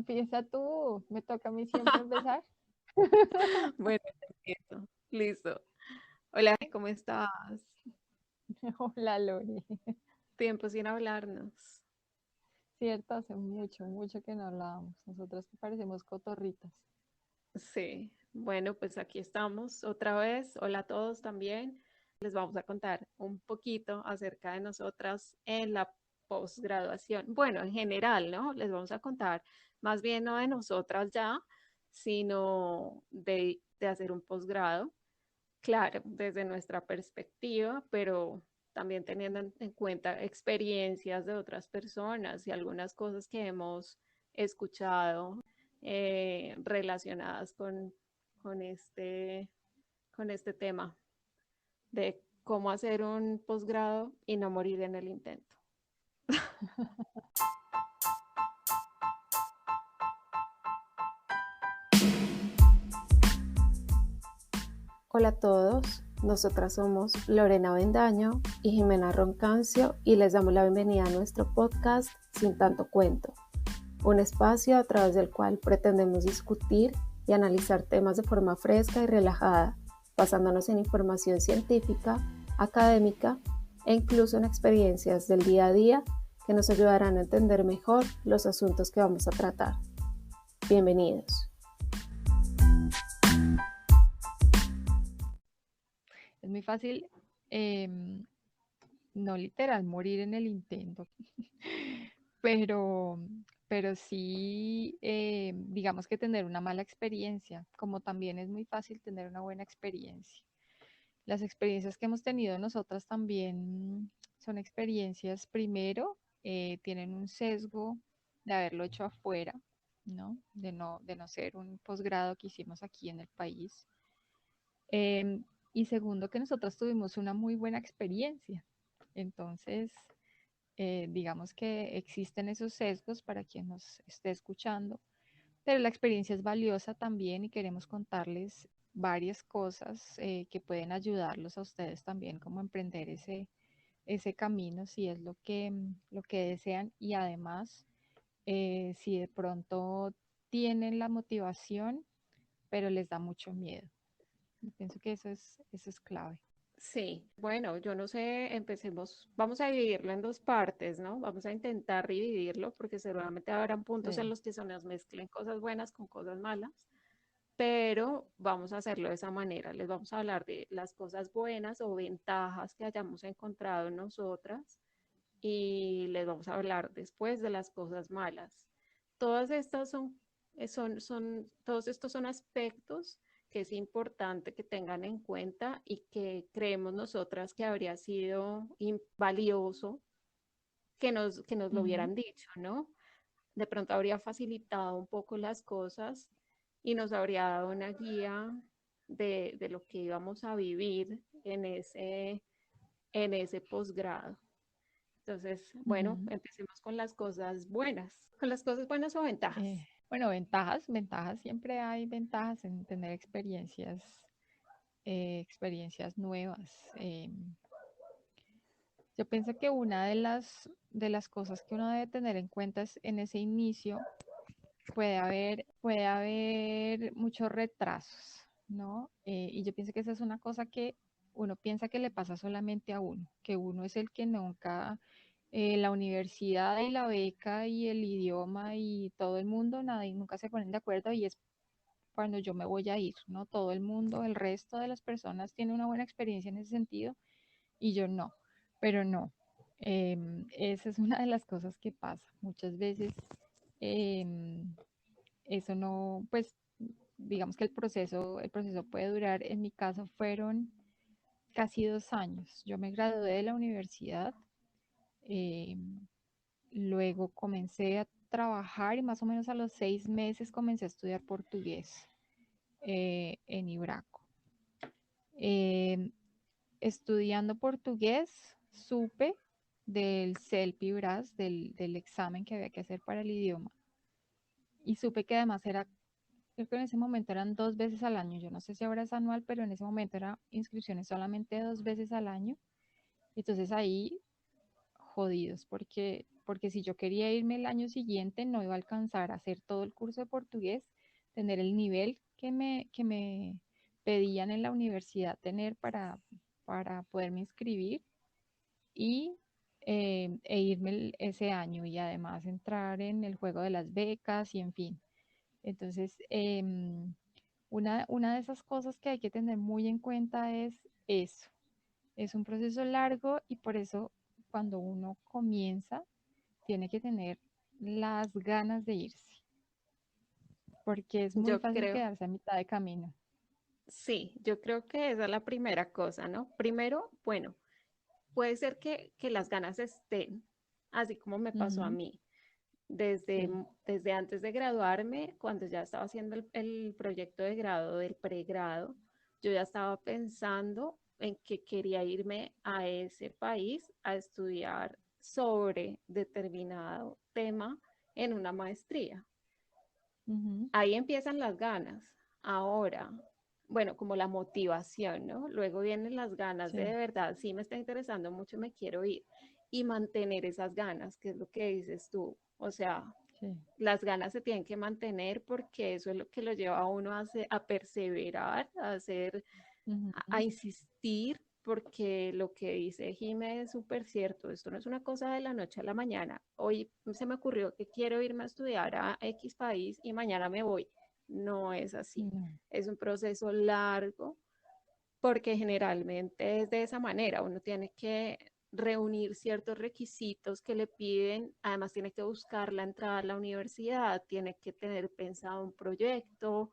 empieza tú, me toca a mí siempre empezar. Bueno, empiezo. Listo. Hola, ¿cómo estás? Hola Lori, Tiempo sin hablarnos. cierto, hace mucho, mucho que no hablábamos, nosotras que parecemos cotorritas. Sí, bueno, pues aquí estamos otra vez. Hola a todos también. Les vamos a contar un poquito acerca de nosotras en la posgraduación. Bueno, en general, ¿no? Les vamos a contar más bien no de nosotras ya, sino de hacer un posgrado. Claro, desde nuestra perspectiva, pero también teniendo en cuenta experiencias de otras personas y algunas cosas que hemos escuchado relacionadas con con este tema de cómo hacer un posgrado y no morir en el intento. Hola a todos, nosotras somos Lorena Bendaño y Jimena Roncancio y les damos la bienvenida a nuestro podcast Sin Tanto Cuento, un espacio a través del cual pretendemos discutir y analizar temas de forma fresca y relajada, basándonos en información científica, académica e incluso en experiencias del día a día que nos ayudarán a entender mejor los asuntos que vamos a tratar. Bienvenidos. Es muy fácil, em, no literal morir en el intento, pero, pero sí, digamos que tener una mala experiencia, como también es muy fácil tener una buena experiencia. Las experiencias que hemos tenido nosotras también son experiencias, primero, tienen un sesgo de haberlo hecho afuera, ¿no? De no ser un posgrado que hicimos aquí en el país. Y segundo, que nosotros tuvimos una muy buena experiencia. Entonces, digamos que existen esos sesgos para quien nos esté escuchando, pero la experiencia es valiosa también y queremos contarles varias cosas que pueden ayudarlos a ustedes también como a emprender ese camino si es lo que desean y además si de pronto tienen la motivación pero les da mucho miedo. Yo pienso que eso es clave. Sí, bueno, yo no sé, empecemos, vamos a dividirlo en dos partes, ¿no? Vamos a intentar dividirlo porque seguramente habrán puntos en Sí. los que se nos mezclen cosas buenas con cosas malas, pero vamos a hacerlo de esa manera. Les vamos a hablar de las cosas buenas o ventajas que hayamos encontrado en nosotras y les vamos a hablar después de las cosas malas. Todas estas todos estos son aspectos que es importante que tengan en cuenta y que creemos nosotras que habría sido valioso que nos lo Ujú. hubieran dicho, ¿no? De pronto habría facilitado un poco las cosas y nos habría dado una guía de lo que íbamos a vivir en ese posgrado. Entonces, bueno, Ujú. empecemos con las cosas buenas, con las cosas buenas o ventajas. Bueno, ventajas, siempre hay ventajas en tener experiencias nuevas. Yo pienso que una de las cosas que uno debe tener en cuenta es en ese inicio puede haber muchos retrasos, ¿no? Y yo pienso que esa es una cosa que uno piensa que le pasa solamente a uno, que uno es el que nunca, la universidad y la beca y el idioma y todo el mundo, nadie, nunca se ponen de acuerdo y es cuando yo me voy a ir, ¿no? Todo el mundo, el resto de las personas tiene una buena experiencia en ese sentido y yo no, pero no. Esa es una de las cosas que pasa. Muchas veces eso no, pues digamos que el proceso puede durar, en mi caso fueron casi 2 años. Yo me gradué de la universidad, eh, luego comencé a trabajar y más o menos a los 6 meses comencé a estudiar portugués en Ibraco. Eh, Estudiando portugués, supe del CELPI-BRAS, del examen que había que hacer para el idioma, y supe que además era, creo que en ese momento eran 2 veces al año, yo no sé si ahora es anual, pero en ese momento eran inscripciones solamente 2 veces al año. Entonces ahí, jodidos, porque si yo quería irme el año siguiente, no iba a alcanzar a hacer todo el curso de portugués, tener el nivel que me pedían en la universidad tener para poderme inscribir y irme ese año y además entrar en el juego de las becas y en fin. Entonces, una de esas cosas que hay que tener muy en cuenta es eso. Es un proceso largo y por eso cuando uno comienza tiene que tener las ganas de irse, porque es muy Yo fácil creo, quedarse a mitad de camino. sí, yo creo que esa es la primera cosa, ¿no? Primero, bueno, puede ser que las ganas estén, así como me pasó a Ujú, mí. Desde, sí. desde antes de graduarme, cuando ya estaba haciendo el proyecto de grado del pregrado, yo ya estaba pensando en que quería irme a ese país a estudiar sobre determinado tema en una maestría. Ujú, Ahí empiezan las ganas. Ahora, bueno, como la motivación, ¿no? Luego vienen las ganas sí, de verdad, sí me está interesando mucho, me quiero ir. Y mantener esas ganas, que es lo que dices tú. O sea, sí. las ganas se tienen que mantener porque eso es lo que lo lleva a uno a perseverar, a hacer, a Ujú, insistir, porque lo que dice Jimé es súper cierto. Esto no es una cosa de la noche a la mañana. Hoy se me ocurrió que quiero irme a estudiar a X país y mañana me voy. No es así. no, Es un proceso largo porque generalmente es de esa manera. Uno tiene que reunir ciertos requisitos que le piden, además tiene que buscar la entrada a la universidad, tiene que tener pensado un proyecto,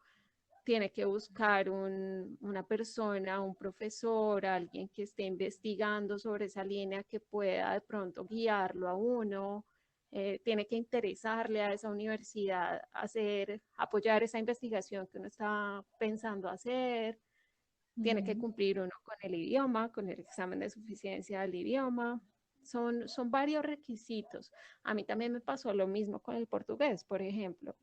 tiene que buscar una persona, un profesor, alguien que esté investigando sobre esa línea que pueda de pronto guiarlo a uno. Tiene que interesarle a esa universidad hacer, apoyar esa investigación que uno está pensando hacer. Tiene que ujú, cumplir uno con el idioma, con el examen de suficiencia del idioma. Son varios requisitos. A mí también me pasó lo mismo con el portugués, por ejemplo.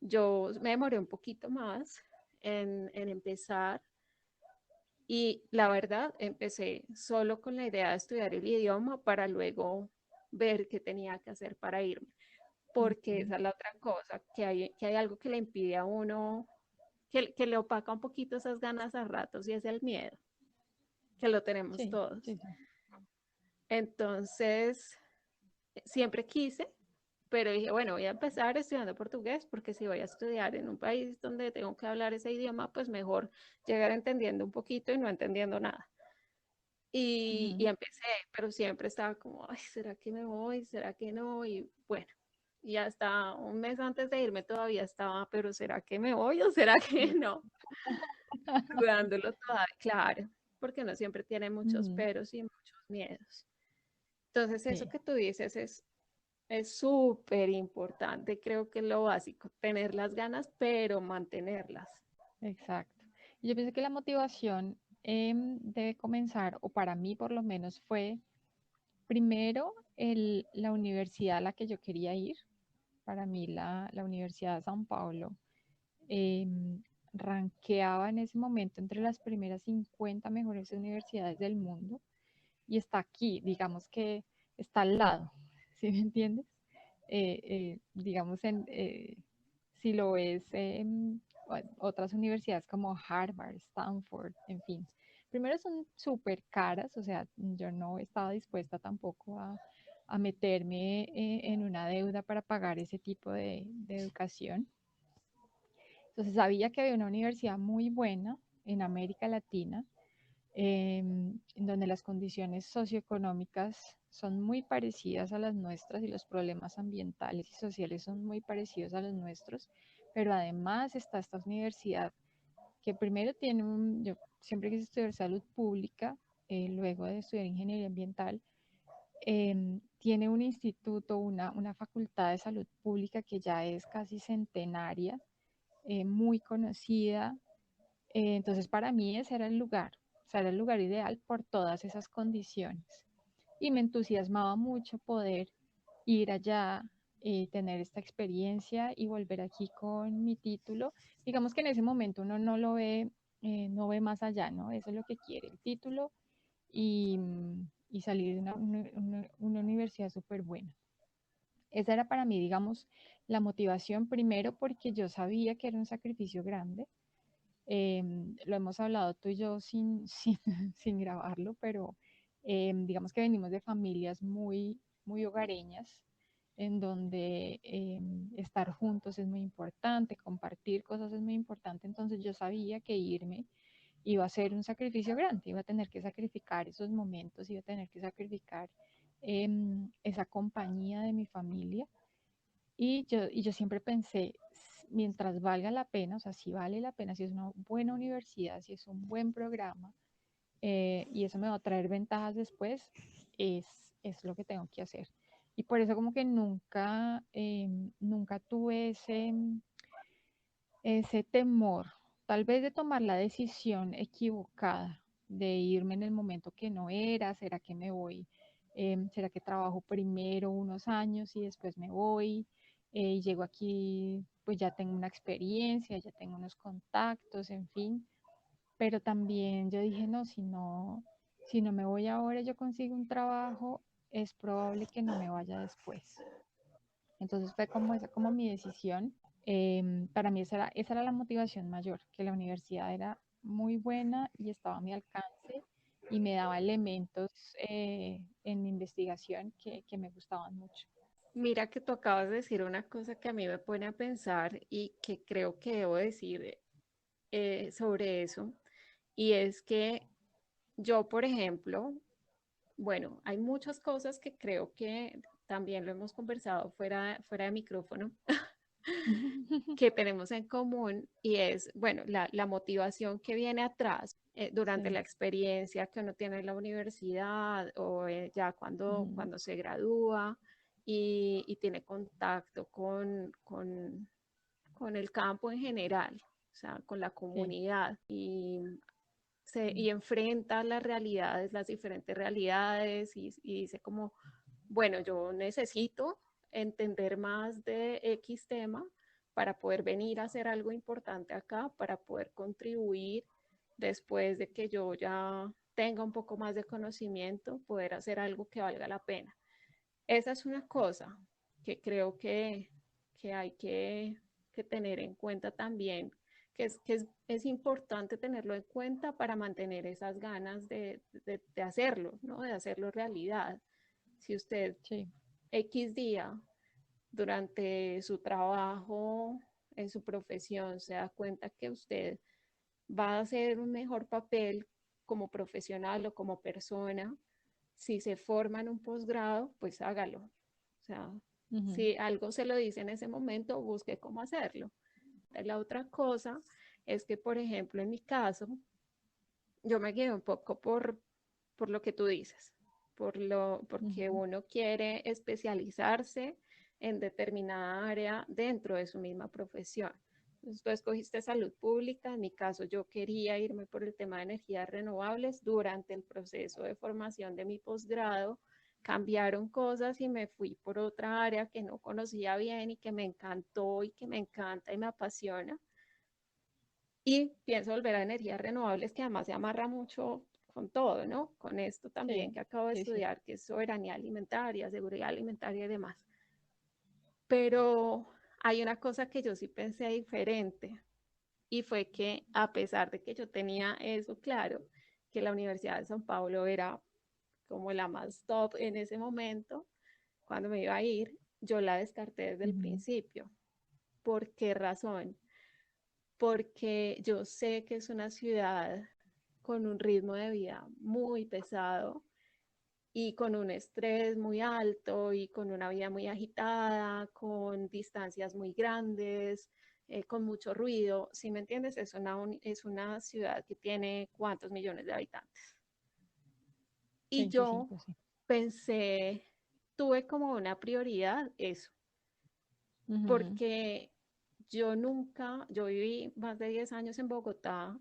Yo me demoré un poquito más en empezar y la verdad empecé solo con la idea de estudiar el idioma para luego ver qué tenía que hacer para irme, porque ujú, esa es la otra cosa, que hay algo que le impide a uno, que le opaca un poquito esas ganas a ratos y es el miedo, que lo tenemos sí, todos. sí, sí. Entonces, siempre quise, pero dije, bueno, voy a empezar estudiando portugués porque si voy a estudiar en un país donde tengo que hablar ese idioma, pues mejor llegar entendiendo un poquito y no entendiendo nada. Y Ujú, empecé, pero siempre estaba como, ay, ¿será que me voy? ¿Será que no? Y bueno, y hasta un mes antes de irme todavía estaba, pero ¿será que me voy o será que no? Dudándolo todavía, claro, porque uno siempre tiene muchos ujú, peros y muchos miedos. Entonces, eso sí, que tú dices es súper importante, creo que es lo básico, tener las ganas, pero mantenerlas. exacto. Y yo pienso que la motivación debe comenzar, o para mí por lo menos fue primero la universidad a la que yo quería ir. Para mí la Universidad de São Paulo ranqueaba en ese momento entre las primeras 50 mejores universidades del mundo y está aquí, digamos que está al lado, ¿sí me entiendes? Digamos, si lo ves en otras universidades como Harvard, Stanford, en fin. Primero son súper caras, o sea, yo no estaba dispuesta tampoco a meterme en una deuda para pagar ese tipo de educación. Entonces sabía que había una universidad muy buena en América Latina, en donde las condiciones socioeconómicas son muy parecidas a las nuestras y los problemas ambientales y sociales son muy parecidos a los nuestros, pero además está esta universidad que primero tiene yo siempre quise estudiar salud pública, luego de estudiar ingeniería ambiental, tiene un instituto, una facultad de salud pública que ya es casi centenaria, muy conocida, entonces, para mí ese era el lugar, o sea, era el lugar ideal por todas esas condiciones. Y me entusiasmaba mucho poder ir allá, tener esta experiencia y volver aquí con mi título. Digamos que en ese momento uno no lo ve, no ve más allá, ¿no? Eso es lo que quiere, el título y, y salir de una universidad súper buena. Esa era para mí, digamos, la motivación primero porque yo sabía que era un sacrificio grande. Lo hemos hablado tú y yo sin grabarlo, pero digamos que venimos de familias muy hogareñas, en donde estar juntos es muy importante, compartir cosas es muy importante. Entonces yo sabía que irme iba a ser un sacrificio grande, iba a tener que sacrificar esos momentos, iba a tener que sacrificar esa compañía de mi familia. Y yo siempre pensé, mientras valga la pena, o sea, si vale la pena, si es una buena universidad, si es un buen programa, y eso me va a traer ventajas después, es lo que tengo que hacer. Y por eso como que nunca tuve ese temor, tal vez de tomar la decisión equivocada, de irme en el momento que no era. ¿Será que me voy? ¿Será que trabajo primero unos años y después me voy? Y llego aquí, pues ya tengo una experiencia, ya tengo unos contactos, en fin. Pero también yo dije, no, si no me voy ahora, yo consigo un trabajo, es probable que no me vaya después. Entonces fue como esa, como mi decisión. Para mí esa era la motivación mayor, que la universidad era muy buena y estaba a mi alcance y me daba elementos en mi investigación que me gustaban mucho. Mira que tú acabas de decir una cosa que a mí me pone a pensar y que creo que debo decir sobre eso, y es que yo, por ejemplo, bueno, hay muchas cosas que creo que también lo hemos conversado fuera de micrófono, que tenemos en común, y es, bueno, la motivación que viene atrás durante Sí. la experiencia que uno tiene en la universidad o ya Ujú. cuando se gradúa y tiene contacto con el campo en general, o sea, con la Sí. comunidad Mm. y enfrenta las realidades, las diferentes realidades y dice como, bueno, yo necesito entender más de X tema para poder venir a hacer algo importante acá, para poder contribuir después de que yo ya tenga un poco más de conocimiento, poder hacer algo que valga la pena. Esa es una cosa que creo que hay que tener en cuenta también, es importante tenerlo en cuenta para mantener esas ganas de hacerlo, ¿no? De hacerlo realidad. Si usted Sí. X día durante su trabajo, en su profesión, se da cuenta que usted va a hacer un mejor papel como profesional o como persona, si se forma en un posgrado, pues hágalo. O sea, Ujú. si algo se lo dice en ese momento, busque cómo hacerlo. La otra cosa es que, por ejemplo, en mi caso, yo me guío un poco por lo que tú dices, porque Ujú. uno quiere especializarse en determinada área dentro de su misma profesión. Entonces, tú escogiste salud pública, en mi caso yo quería irme por el tema de energías renovables. Durante el proceso de formación de mi posgrado cambiaron cosas y me fui por otra área que no conocía bien y que me encantó y que me encanta y me apasiona. Y pienso volver a energías renovables, que además se amarra mucho con todo, ¿no? Con esto también Sí. que acabo de Sí, sí. estudiar, que es soberanía alimentaria, seguridad alimentaria y demás. Pero hay una cosa que yo sí pensé diferente, y fue que a pesar de que yo tenía eso claro, que la Universidad de San Pablo era como la más top en ese momento, cuando me iba a ir, yo la descarté desde el Ujú. principio. ¿Por qué razón? Porque yo sé que es una ciudad con un ritmo de vida muy pesado y con un estrés muy alto y con una vida muy agitada, con distancias muy grandes, con mucho ruido. ¿Sí me entiendes? Es una ciudad que tiene cuántos millones de habitantes. Y yo 25, sí. pensé, tuve como una prioridad eso, Ujú. porque yo viví más de 10 años en Bogotá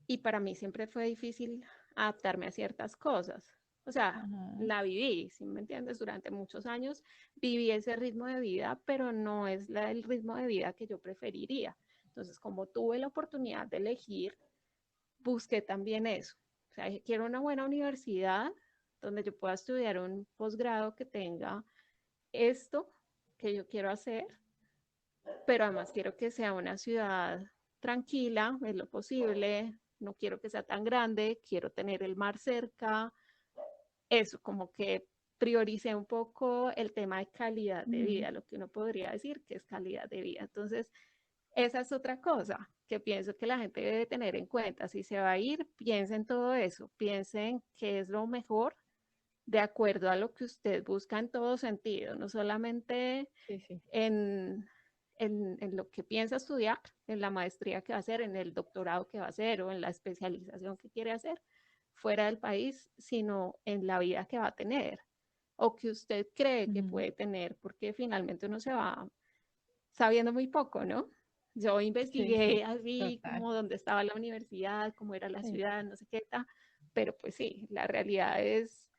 y para mí siempre fue difícil adaptarme a ciertas cosas. O sea, Ajá. la viví, si me entiendes, durante muchos años viví ese ritmo de vida, pero no es el ritmo de vida que yo preferiría. Entonces, como tuve la oportunidad de elegir, busqué también eso. O sea, quiero una buena universidad donde yo pueda estudiar un posgrado que tenga esto que yo quiero hacer, pero además quiero que sea una ciudad tranquila, en lo posible, no quiero que sea tan grande, quiero tener el mar cerca, eso, como que prioricé un poco el tema de calidad de Ujú. vida, lo que uno podría decir que es calidad de vida. Entonces, esa es otra cosa que pienso que la gente debe tener en cuenta. Si se va a ir, piensen en todo eso, piensen qué es lo mejor de acuerdo a lo que usted busca en todo sentido, no solamente Sí, sí. en lo que piensa estudiar, en la maestría que va a hacer, en el doctorado que va a hacer o en la especialización que quiere hacer fuera del país, sino en la vida que va a tener o que usted cree que Ujú. puede tener, porque finalmente uno se va sabiendo muy poco, ¿no? Yo Sí, sí, investigué así total. como dónde estaba la universidad, cómo era la Sí. ciudad, no sé qué tal, pero pues sí, la realidad es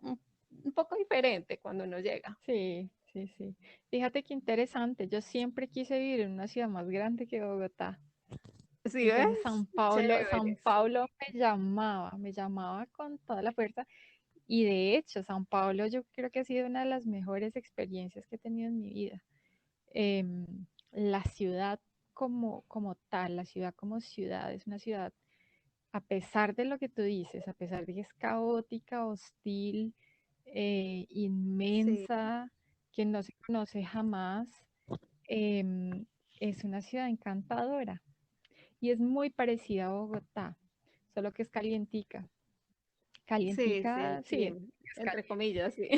un poco diferente cuando uno llega. Sí, sí, sí. Fíjate qué interesante. Yo siempre quise vivir en una ciudad más grande que Bogotá. ¿Sí Entonces ves? Chévere, San Paulo me llamaba con toda la fuerza. Y de hecho, San Paulo yo creo que ha sido una de las mejores experiencias que he tenido en mi vida. Em, la ciudad como tal, la ciudad como ciudad, es una ciudad, a pesar de lo que tú dices, a pesar de que es caótica, hostil, sí, inmensa, que no se conoce jamás, em, es una ciudad encantadora y es muy parecida a Bogotá, solo que es calientica. sí, sí, el Calientica, sí, clima, es entre caliente. comillas, sí.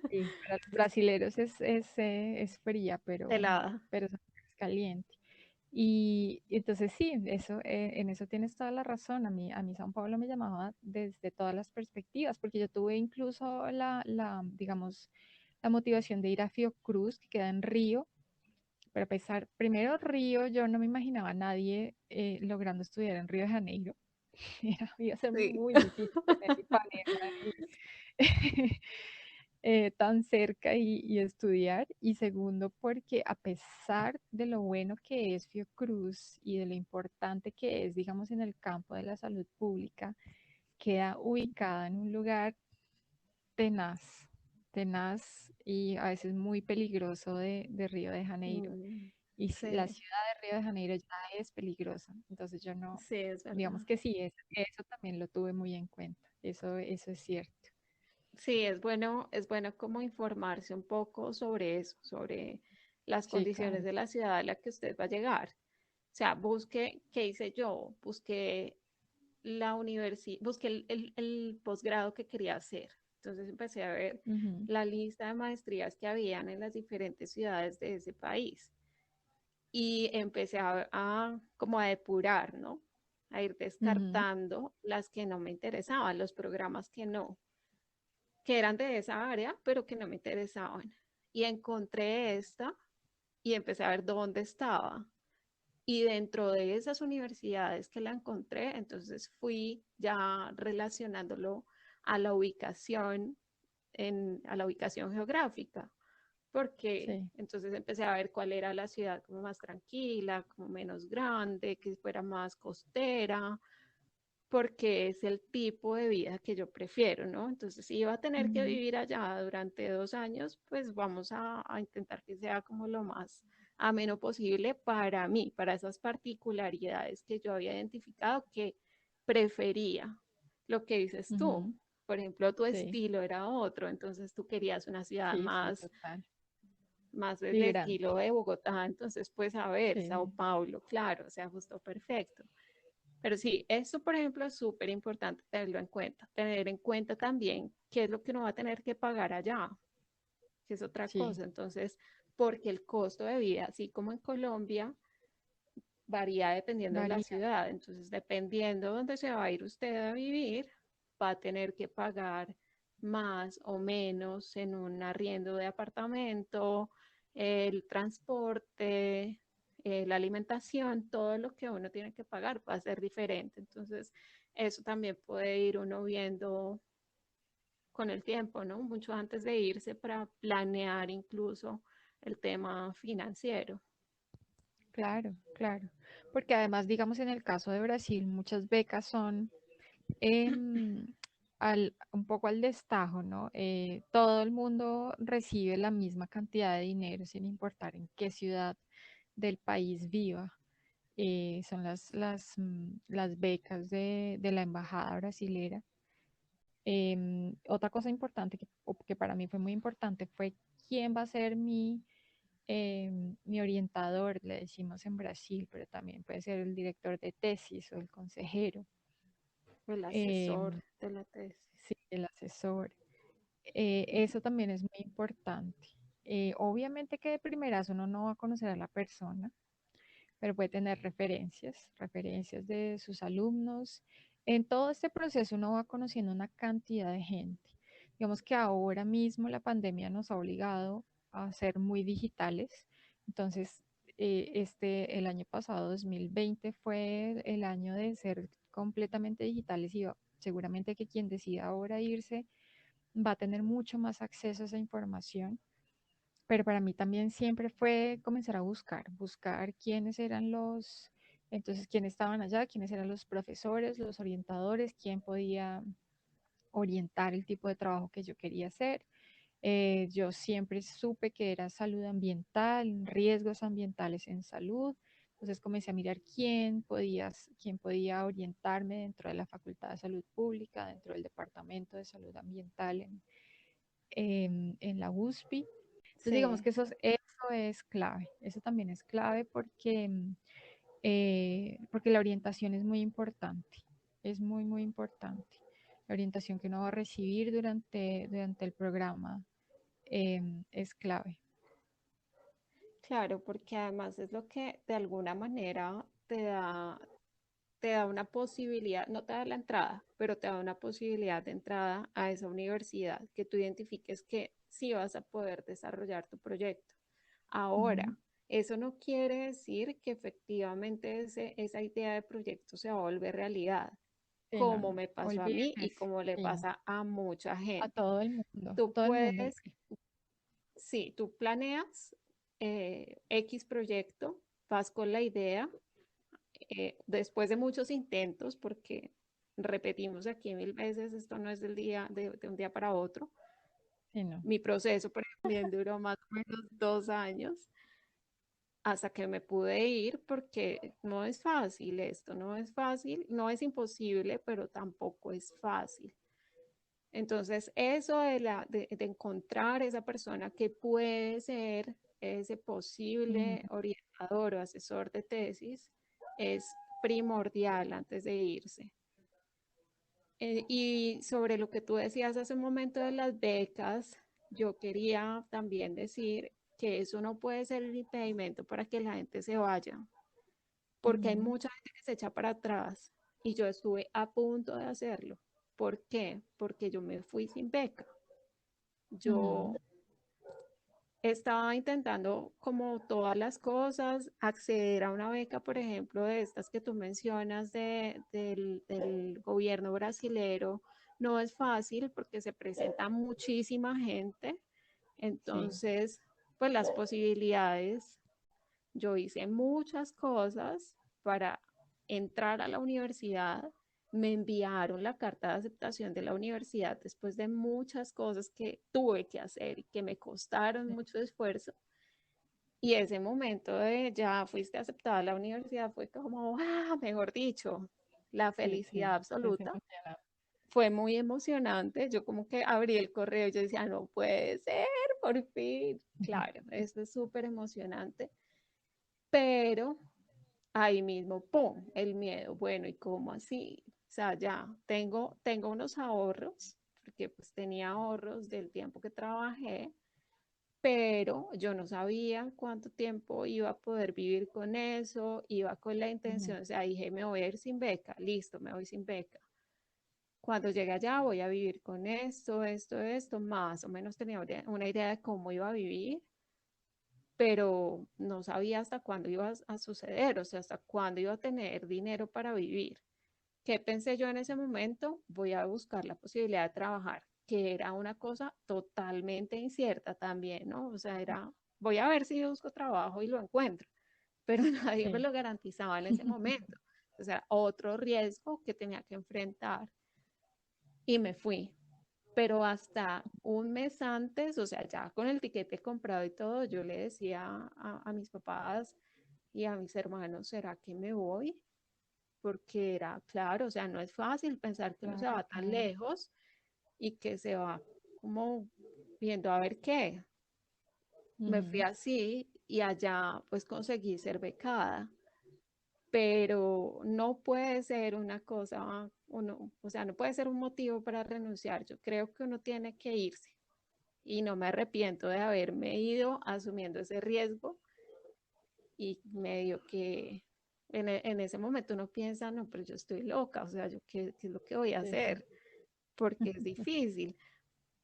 Sí, para los brasileros es fría, Helada. pero es caliente. Y entonces sí, eso, en eso tienes toda la razón. A mí San Pablo me llamaba desde todas las perspectivas, porque yo tuve incluso digamos, la motivación de ir a Fiocruz, que queda en Río, pero a pesar, primero Río, yo no me imaginaba a nadie logrando estudiar en Río de Janeiro. Iba a ser Sí. muy difícil tener Ipanema y tan cerca y estudiar. Y segundo, porque a pesar de lo bueno que es Fiocruz y de lo importante que es, digamos, en el campo de la salud pública, queda ubicada en un lugar tenaz, tenaz y a veces muy peligroso de Río de Janeiro. Mm, Y la sí, ciudad de Río de Janeiro ya es peligrosa. Entonces yo no, sí, es digamos verdad. que sí, eso también lo tuve muy en cuenta. Eso es cierto. Sí, es bueno como informarse un poco sobre eso, sobre las Sí, condiciones claro. de la ciudad a la que usted va a llegar. O sea, busque, ¿qué hice yo? Busqué la universidad, busqué el posgrado que quería hacer. Entonces empecé a ver Ujú, la lista de maestrías que habían en las diferentes ciudades de ese país y empecé como a depurar, ¿no? A ir ujú. descartando las que no me interesaban, los programas que eran de esa área, pero que no me interesaban. Y encontré esta y empecé a ver dónde estaba. Y dentro de esas universidades que la encontré, entonces fui ya relacionándolo a la ubicación, a la ubicación geográfica, porque Sí. entonces empecé a ver cuál era la ciudad como más tranquila, como menos grande, que fuera más costera, porque es el tipo de vida que yo prefiero, ¿no? Entonces, si iba a tener que Ujú. vivir allá durante 2 años, pues vamos a intentar que sea como lo más ameno posible para mí, para esas particularidades que yo había identificado que prefería. Lo que dices tú, Ujú. por ejemplo, tu Sí, estilo era otro, entonces tú querías una ciudad sí, sí, más, total. más del estilo Vibrante. de Bogotá, entonces pues a ver, Sao Sí, Paulo, claro, se ajustó perfecto. Pero sí, esto, por ejemplo, es súper importante tenerlo en cuenta. Tener en cuenta también qué es lo que uno va a tener que pagar allá, que es otra sí, cosa. Entonces, porque el costo de vida, así como en Colombia, varía dependiendo de la varía. ciudad. Entonces, dependiendo de dónde se va a ir usted a vivir, va a tener que pagar más o menos en un arriendo de apartamento, el transporte, la alimentación, todo lo que uno tiene que pagar va a ser diferente. Entonces, eso también puede ir uno viendo con el tiempo, ¿no? Mucho antes de irse para planear incluso el tema financiero. Claro, claro. Porque además, digamos, en el caso de Brasil, muchas becas son em, un poco al destajo, ¿no? Todo el mundo recibe la misma cantidad de dinero sin importar en qué ciudad del país viva. Son las becas de la embajada brasilera. Otra cosa importante que para mí fue muy importante fue quién va a ser mi orientador, le decimos en Brasil, pero también puede ser el director de tesis o el consejero. El asesor em, de la tesis. sí, el asesor. Eso también es muy importante. Obviamente que de primeras uno no va a conocer a la persona, pero puede tener referencias de sus alumnos. En todo este proceso uno va conociendo una cantidad de gente. Digamos que ahora mismo la pandemia nos ha obligado a ser muy digitales. Entonces, el año pasado, 2020, fue el año de ser completamente digitales y seguramente que quien decida ahora irse va a tener mucho más acceso a esa información, pero para mí también siempre fue comenzar a buscar quiénes eran entonces, quiénes estaban allá, quiénes eran los profesores, los orientadores, quién podía orientar el tipo de trabajo que yo quería hacer. Yo siempre supe que era salud ambiental, riesgos ambientales en salud. Entonces comencé a mirar quién podía orientarme dentro de la Facultad de Salud Pública, dentro del Departamento de Salud Ambiental en la USPI. Entonces, digamos Sí, que eso es clave, eso también es clave porque la orientación es muy importante, es muy, muy importante. La orientación que uno va a recibir durante el programa es clave. claro, porque además es lo que de alguna manera te da una posibilidad, no te da la entrada, pero te da una posibilidad de entrada a esa universidad, que tú identifiques que sí vas a poder desarrollar tu proyecto. Ujú. Ahora, eso no quiere decir que efectivamente esa idea de proyecto se va a volver realidad, Sí, no, como no, me pasó a mí y olvídese, como le sí, pasa a mucha a gente. todo el mundo, Tú todo el mundo. puedes, sí, tú planeas X proyecto, vas con la idea, después de muchos intentos, porque repetimos aquí 1000 veces, esto no es de un día para otro. Sí, no, Mi proceso también duró más o menos 2 años hasta que me pude ir porque no es fácil esto, no es fácil, no es imposible, pero tampoco es fácil. Entonces, eso de encontrar esa persona que puede ser ese posible ujú, orientador o asesor de tesis es primordial antes de irse. Y sobre lo que tú decías hace un momento de las becas, yo quería también decir que eso no puede ser el impedimento para que la gente se vaya, porque hay ujú, mucha gente que se echa para atrás y yo estuve a punto de hacerlo. ¿Por qué? Porque yo me fui sin beca. ujú, Yo estaba intentando como todas las cosas, acceder a una beca, por ejemplo, de estas que tú mencionas del gobierno brasilero. No es fácil porque se presenta muchísima gente. sí, Entonces, pues las posibilidades, yo hice muchas cosas para entrar a la universidad. Me enviaron la carta de aceptación de la universidad después de muchas cosas que tuve que hacer y que me costaron sí, mucho esfuerzo. Y ese momento de ya fuiste aceptada a la universidad fue como, mejor dicho, la sí, felicidad sí, es absoluta. emocionante. Fue muy emocionante. Yo como que abrí el correo y yo decía, no puede ser, por fin. Claro, esto es súper emocionante. Pero ahí mismo, ¡pum!, el miedo. Bueno, ¿y cómo así? O sea, ya tengo unos ahorros, porque pues tenía ahorros del tiempo que trabajé, pero yo no sabía cuánto tiempo iba a poder vivir con eso, iba con la Ujú, intención, o sea, dije, me voy a ir sin beca, listo, me voy sin beca. Cuando llegue allá voy a vivir con esto, más o menos tenía una idea de cómo iba a vivir, pero no sabía hasta cuándo iba a suceder, o sea, hasta cuándo iba a tener dinero para vivir. ¿Qué pensé yo en ese momento? Voy a buscar la posibilidad de trabajar, que era una cosa totalmente incierta también, ¿no? O sea, voy a ver si busco trabajo y lo encuentro, pero nadie me sí. lo garantizaba en ese momento. O sea, otro riesgo que tenía que enfrentar. y me fui. Pero hasta un mes antes, o sea, ya con el tiquete comprado y todo, yo le decía a mis papás y a mis hermanos, ¿será que me voy? Porque era claro, o sea, no es fácil pensar que uno se Claro, va tan claro. lejos y que se va como viendo a ver qué. Me fui Ujú, así y allá pues conseguí ser becada, pero no puede ser una cosa, uno, o sea, no puede ser un motivo para renunciar. Yo creo que uno tiene que irse y no me arrepiento de haberme ido asumiendo ese riesgo y medio que en ese momento uno piensa, no, pero yo estoy loca, o sea, yo qué es lo que voy a sí, sí. hacer, porque es difícil.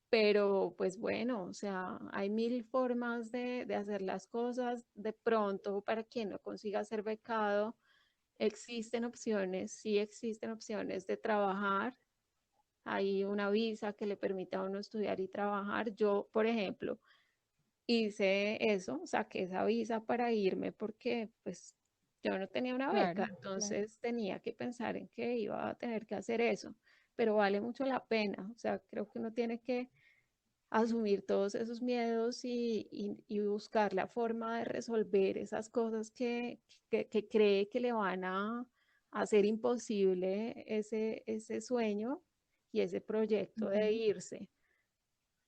Pero pues bueno, o sea, hay mil formas de hacer las cosas. De pronto, para quien no consiga ser becado, existen opciones, sí existen opciones de trabajar. Hay una visa que le permite a uno estudiar y trabajar. Yo, por ejemplo, hice eso, saqué esa visa para irme porque pues yo no tenía una beca, Claro, claro. entonces tenía que pensar en que iba a tener que hacer eso, pero vale mucho la pena, o sea, creo que uno tiene que asumir todos esos miedos y buscar la forma de resolver esas cosas que cree que le van a hacer imposible ese sueño y ese proyecto de Ujú, irse.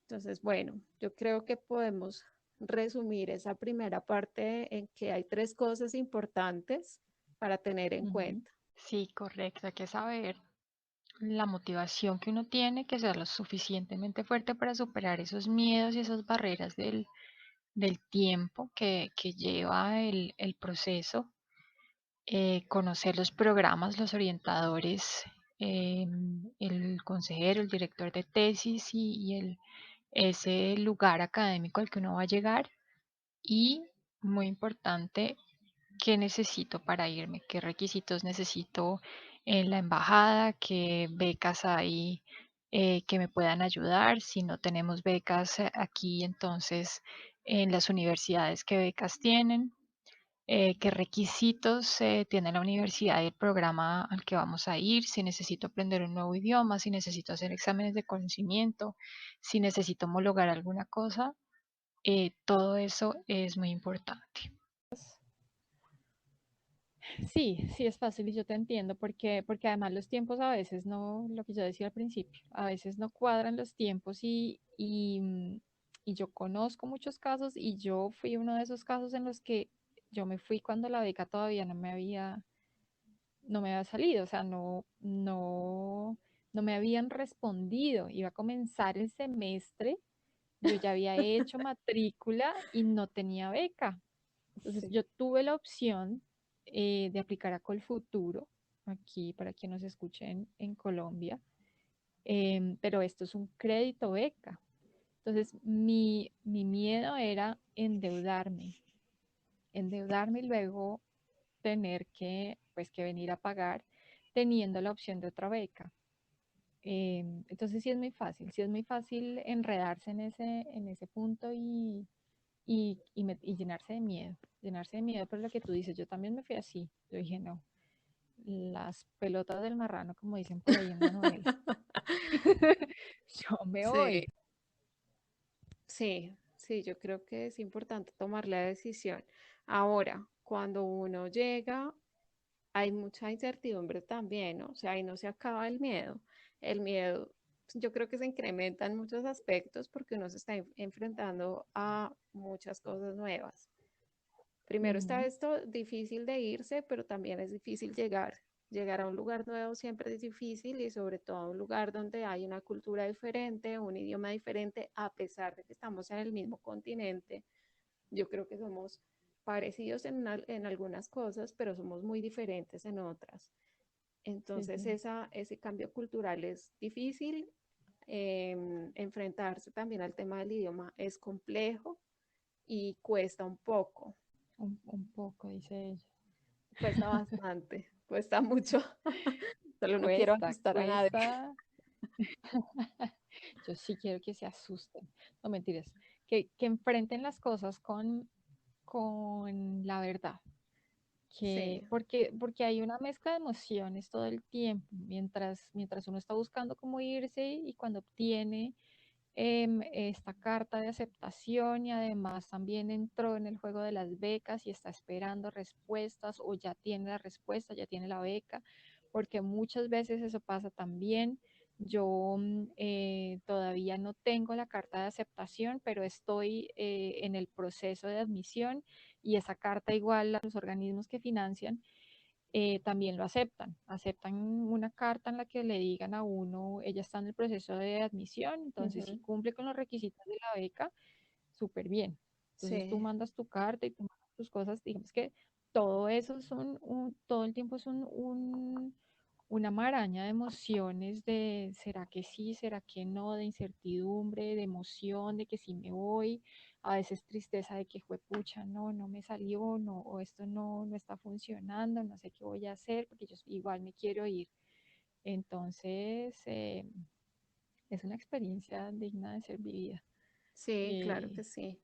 Entonces, bueno, yo creo que podemos resumir esa primera parte en que hay tres cosas importantes para tener en ujú. cuenta. Sí, correcto. Hay que saber la motivación que uno tiene, que sea lo suficientemente fuerte para superar esos miedos y esas barreras del tiempo que lleva el proceso. Conocer los programas, los orientadores, el consejero, el director de tesis ese lugar académico al que uno va a llegar. Y muy importante, qué necesito para irme, qué requisitos necesito en la embajada, qué becas hay que me puedan ayudar. Si no tenemos becas aquí, entonces en las universidades, qué becas tienen, qué requisitos tiene la universidad y el programa al que vamos a ir, si necesito aprender un nuevo idioma, si necesito hacer exámenes de conocimiento, si necesito homologar alguna cosa. Todo eso es muy importante. Sí, sí es fácil y yo te entiendo porque además los tiempos a veces no, lo que yo decía al principio, a veces no cuadran los tiempos y yo conozco muchos casos y yo fui uno de esos casos en los que yo me fui cuando la beca todavía no me había salido, o sea, no me habían respondido, iba a comenzar el semestre, yo ya había hecho matrícula y no tenía beca. Entonces Sí. yo tuve la opción de aplicar a Colfuturo, aquí para quien nos escuche en Colombia, pero esto es un crédito beca. Entonces mi miedo era endeudarme y luego tener que venir a pagar teniendo la opción de otra beca. Entonces sí es muy fácil enredarse en ese punto y llenarse de miedo, pero lo que tú dices, yo también me fui así, yo dije, no, las pelotas del marrano, como dicen por ahí en la novela, yo me Sí, voy. sí, sí, yo creo que es importante tomar la decisión. Ahora, cuando uno llega, hay mucha incertidumbre también, ¿no? O sea, ahí no se acaba el miedo. El miedo, yo creo que se incrementa en muchos aspectos porque uno se está enfrentando a muchas cosas nuevas. Primero está Ujú, esto difícil de irse, pero también es difícil llegar. Llegar a un lugar nuevo siempre es difícil y sobre todo a un lugar donde hay una cultura diferente, un idioma diferente, a pesar de que estamos en el mismo continente. Yo creo que somos parecidos en algunas cosas, pero somos muy diferentes en otras. sí, Entonces, sí, ese cambio cultural es difícil. Enfrentarse también al tema del idioma es complejo y cuesta un poco, un poco, dice ella. cuesta bastante, cuesta mucho. Solo no quiero Cuesta, asustar a nadie. cuesta. Yo sí quiero que se asusten. No mentiras. Que enfrenten las cosas con la verdad. Sí, porque hay una mezcla de emociones todo el tiempo, mientras uno está buscando cómo irse y cuando obtiene esta carta de aceptación y además también entró en el juego de las becas y está esperando respuestas o ya tiene la respuesta, ya tiene la beca, porque muchas veces eso pasa también. Yo todavía no tengo la carta de aceptación, pero estoy en el proceso de admisión y esa carta igual a los organismos que financian también lo aceptan. Aceptan una carta en la que le digan a uno, ella está en el proceso de admisión, entonces si ujú, cumple con los requisitos de la beca, súper bien. Entonces tú sí, mandas tu carta y tú mandas tus cosas, digamos que todo eso todo el tiempo es una maraña de emociones de será que sí, será que no, de incertidumbre, de emoción, de que sí me voy, a veces tristeza de que fue pucha, no, no me salió, no, o esto no, no está funcionando, no sé qué voy a hacer, porque yo igual me quiero ir. Entonces, es una experiencia digna de ser vivida. sí, claro Eh, que sí.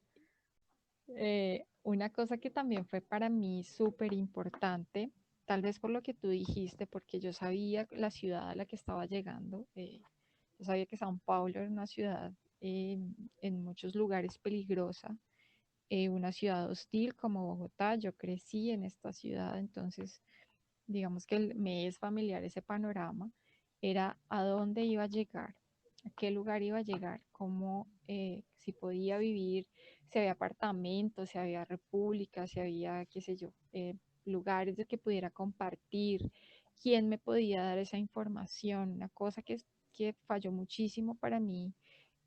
una cosa que también fue para mí súper importante, tal vez por lo que tú dijiste, porque yo sabía la ciudad a la que estaba llegando, yo sabía que Sao Paulo era una ciudad en muchos lugares peligrosa, una ciudad hostil como Bogotá. Yo crecí en esta ciudad, entonces digamos que me es familiar ese panorama, era a dónde iba a llegar, a qué lugar iba a llegar, cómo, si podía vivir, si había apartamentos, si había repúblicas, si había, qué sé yo, lugares de que pudiera compartir, quién me podía dar esa información. Una cosa que falló muchísimo para mí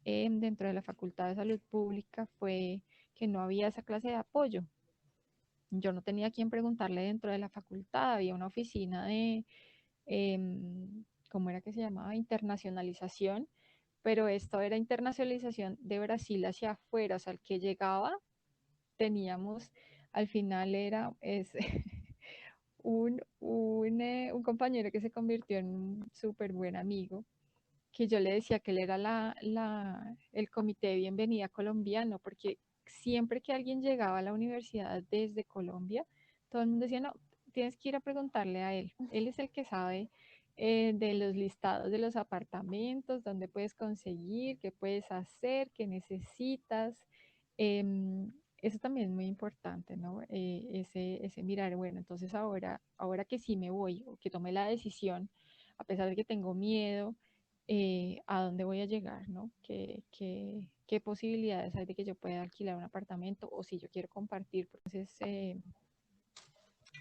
dentro de la Facultad de Salud Pública fue que no había esa clase de apoyo. Yo no tenía a quién preguntarle dentro de la facultad, había una oficina de, ¿cómo era que se llamaba? Internacionalización, pero esto era internacionalización de Brasil hacia afuera, o sea, el que llegaba, teníamos, al final es un compañero que se convirtió en un súper buen amigo, que yo le decía que él era el comité de bienvenida colombiano, porque siempre que alguien llegaba a la universidad desde Colombia, todo el mundo decía, no, tienes que ir a preguntarle a él. Él es el que sabe de los listados de los apartamentos, dónde puedes conseguir, qué puedes hacer, qué necesitas. Eso también es muy importante, ¿no? Ese mirar, bueno, entonces ahora que sí me voy, o que tomé la decisión, a pesar de que tengo miedo, a dónde voy a llegar, ¿no? ¿Qué posibilidades hay de que yo pueda alquilar un apartamento o si yo quiero compartir, pues, entonces,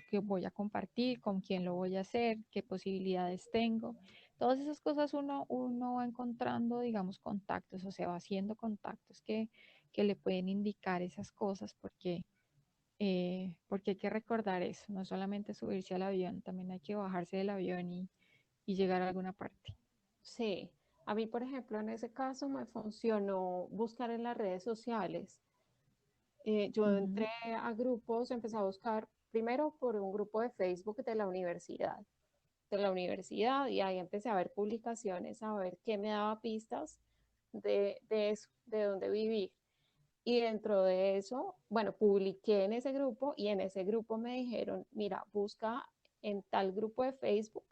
qué voy a compartir, con quién lo voy a hacer, qué posibilidades tengo? Todas esas cosas uno va encontrando, digamos, contactos, o sea, va haciendo contactos que le pueden indicar esas cosas porque hay que recordar eso, no solamente subirse al avión, también hay que bajarse del avión y llegar a alguna parte. Sí, a mí, por ejemplo, en ese caso me funcionó buscar en las redes sociales. Yo entré Ujú. a grupos, empecé a buscar primero por un grupo de Facebook de la universidad, y ahí empecé a ver publicaciones, a ver qué me daba pistas de eso, de dónde vivir. Y dentro de eso, bueno, publiqué en ese grupo y en ese grupo me dijeron, mira, busca en tal grupo de Facebook.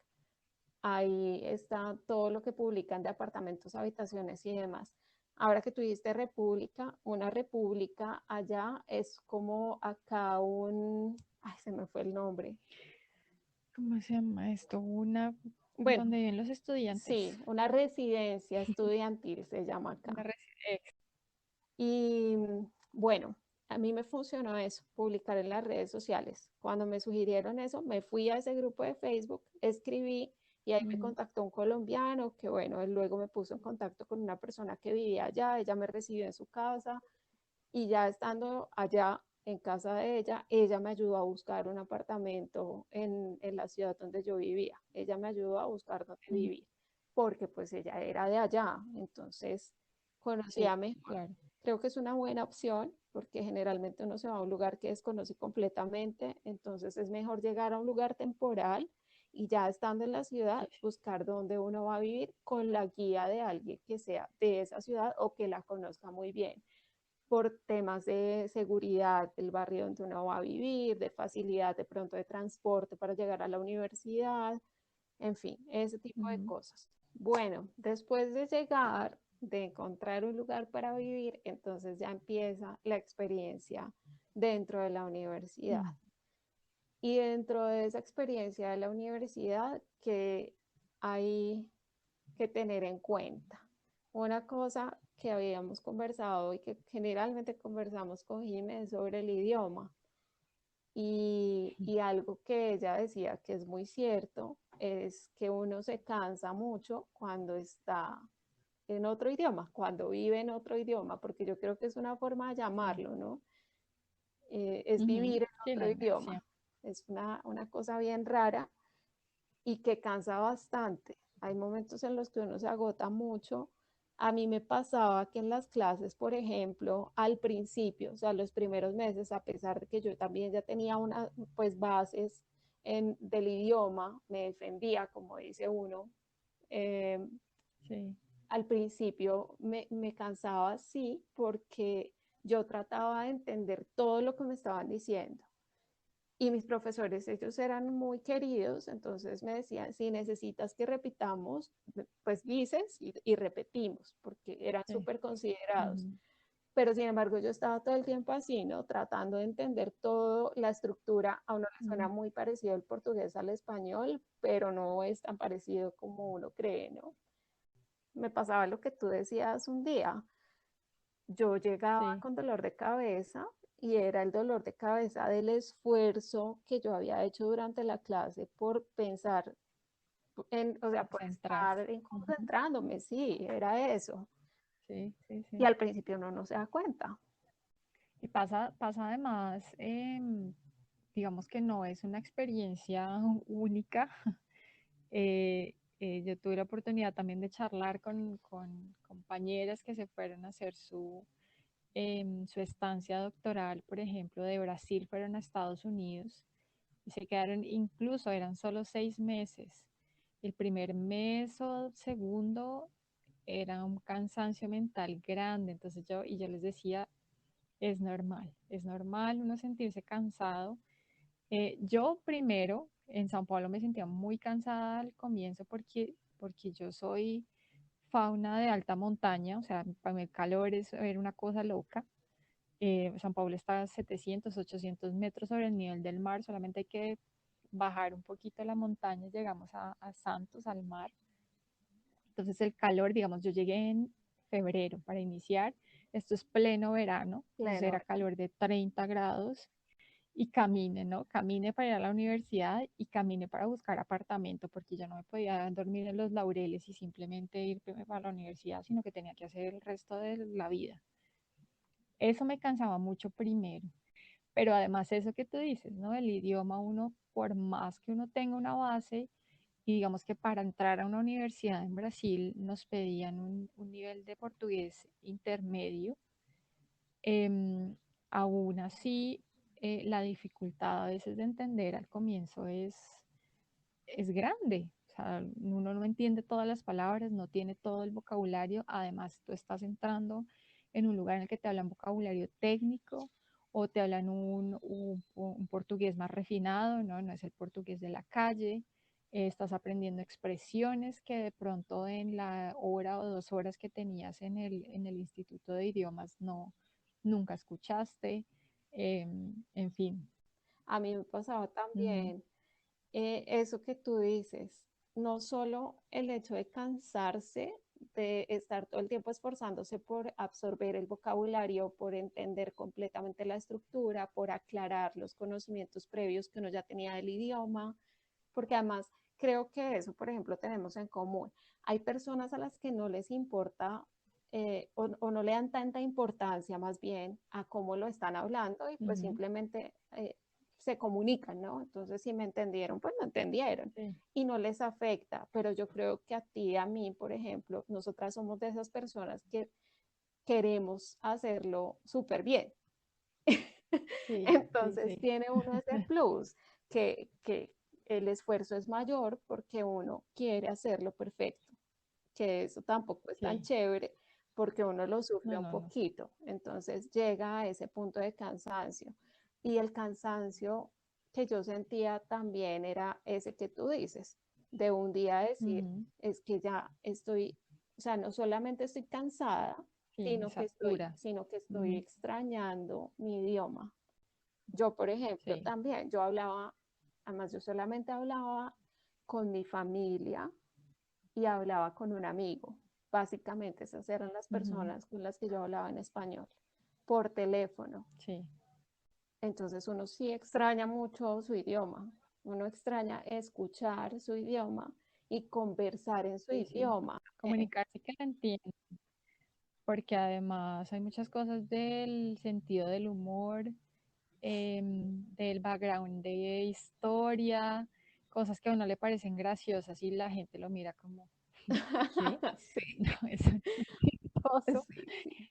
Ahí está todo lo que publican de apartamentos, habitaciones y demás. Ahora que tú dijiste república, una república allá es como acá ay, se me fue el nombre. ¿Cómo se llama esto? Una Bueno, donde viven los estudiantes. sí, una residencia estudiantil se llama acá. Una resi- Y bueno, a mí me funcionó eso, publicar en las redes sociales. Cuando me sugirieron eso, me fui a ese grupo de Facebook, escribí y ahí me Ujú. contactó un colombiano que, bueno, él luego me puso en contacto con una persona que vivía allá, ella me recibió en su casa y ya estando allá en casa de ella me ayudó a buscar un apartamento en la ciudad donde yo vivía. Ella me ayudó a buscar dónde Mm. vivir, porque pues ella era de allá, entonces Sí, conocía mejor. claro. Creo que es una buena opción porque generalmente uno se va a un lugar que desconoce completamente, entonces es mejor llegar a un lugar temporal y ya estando en la ciudad, Sí, buscar dónde uno va a vivir con la guía de alguien que sea de esa ciudad o que la conozca muy bien, por temas de seguridad del barrio donde uno va a vivir, de facilidad de pronto de transporte para llegar a la universidad, en fin, ese tipo de Ujú. cosas. Bueno, después de llegar, de encontrar un lugar para vivir, entonces ya empieza la experiencia dentro de la universidad. Mm. Y dentro de esa experiencia de la universidad, que hay que tener en cuenta. Una cosa que habíamos conversado y que generalmente conversamos con Jiménez sobre el idioma y algo que ella decía que es muy cierto es que uno se cansa mucho cuando está en otro idioma, cuando vive en otro idioma, porque yo creo que es una forma de Sí. llamarlo, ¿no? Es Ujú. vivir en Sí, otro la inmersión. idioma. Es una cosa bien rara y que cansa bastante. Hay momentos en los que uno se agota mucho. A mí me pasaba que en las clases, por ejemplo, al principio, o sea, los primeros meses, a pesar de que yo también ya tenía unas pues, bases del idioma, me defendía, como dice uno, eh, Sí. al principio me cansaba, sí, porque yo trataba de entender todo lo que me estaban diciendo. Y mis profesores, ellos eran muy queridos, entonces me decían, si necesitas que repitamos, pues dices y repetimos, porque eran Sí. súper considerados. Ujú. Pero sin embargo, yo estaba todo el tiempo así, ¿no? Tratando de entender todo, la estructura, a uno le suena Ujú. muy parecido el portugués al español, pero no es tan parecido como uno cree, ¿no? Me pasaba lo que tú decías un día, yo llegaba Sí. con dolor de cabeza y era el dolor de cabeza del esfuerzo que yo había hecho durante la clase por pensar o sea, por Concentrarse. estar en Ujú. concentrándome, sí, era eso. Sí, sí, Y sí. al principio uno no se da cuenta. Y pasa además, digamos que no es una experiencia única. Yo tuve la oportunidad también de charlar con compañeras que se fueron a hacer su estancia doctoral, por ejemplo, de Brasil, fueron a Estados Unidos y se quedaron, incluso eran solo 6 meses. El primer mes o segundo era un cansancio mental grande, entonces yo les decía, es normal uno sentirse cansado. Yo primero en Sao Paulo me sentía muy cansada al comienzo porque yo soy fauna de alta montaña, o sea, para mí el calor era una cosa loca. San Paulo está a 700, 800 metros sobre el nivel del mar, solamente hay que bajar un poquito la montaña, llegamos a Santos, al mar. Entonces el calor, digamos, yo llegué en febrero para iniciar, esto es pleno verano, entonces Pleno. era calor de 30 grados y camine, ¿no? Camine para ir a la universidad y camine para buscar apartamento, porque yo no me podía dormir en los laureles y simplemente irme para la universidad, sino que tenía que hacer el resto de la vida. Eso me cansaba mucho primero, pero además eso que tú dices, ¿no? El idioma uno, por más que uno tenga una base, y digamos que para entrar a una universidad en Brasil nos pedían un nivel de portugués intermedio, em, aún así la dificultad a veces de entender al comienzo es grande. O sea, uno no entiende todas las palabras, no tiene todo el vocabulario. Además, tú estás entrando en un lugar en el que te hablan vocabulario técnico o te hablan un portugués más refinado, ¿no? No es el portugués de la calle. Estás aprendiendo expresiones que de pronto en la hora o 2 horas que tenías en el Instituto de Idiomas nunca escuchaste. En fin. A mí me pasaba Ujú. también eso que tú dices, no solo el hecho de cansarse, de estar todo el tiempo esforzándose por absorber el vocabulario, por entender completamente la estructura, por aclarar los conocimientos previos que uno ya tenía del idioma, porque además creo que eso, por ejemplo, tenemos en común. Hay personas a las que no les importa o no le dan tanta importancia más bien a cómo lo están hablando y pues Ujú. simplemente se comunican, ¿no? Entonces, si me entendieron, pues me entendieron Sí. y no les afecta, pero yo creo que a ti y a mí, por ejemplo, nosotras somos de esas personas que queremos hacerlo súper bien. Sí, sí, Entonces sí. tiene uno ese plus, que el esfuerzo es mayor porque uno quiere hacerlo perfecto, que eso tampoco es tan Sí. chévere, porque uno lo sufre No, un no, no. poquito. Entonces llega a ese punto de cansancio. Y el cansancio que yo sentía también era ese que tú dices, de un día decir, Ujú. es que ya estoy, o sea, no solamente estoy cansada, Sí, me satura. sino que estoy Ujú. extrañando mi idioma. Yo, por ejemplo, Sí. también, además yo solamente hablaba con mi familia y hablaba con un amigo. Básicamente esas eran las Ujú. personas con las que yo hablaba en español, por teléfono. Sí. Entonces uno sí extraña mucho su idioma, uno extraña escuchar su idioma y conversar en su Sí, sí. idioma. Comunicarse que la entienda, porque además hay muchas cosas del sentido del humor, del background de historia, cosas que a uno le parecen graciosas y la gente lo mira como, ¿qué? Sí, No, eso es chistoso. sí, sí.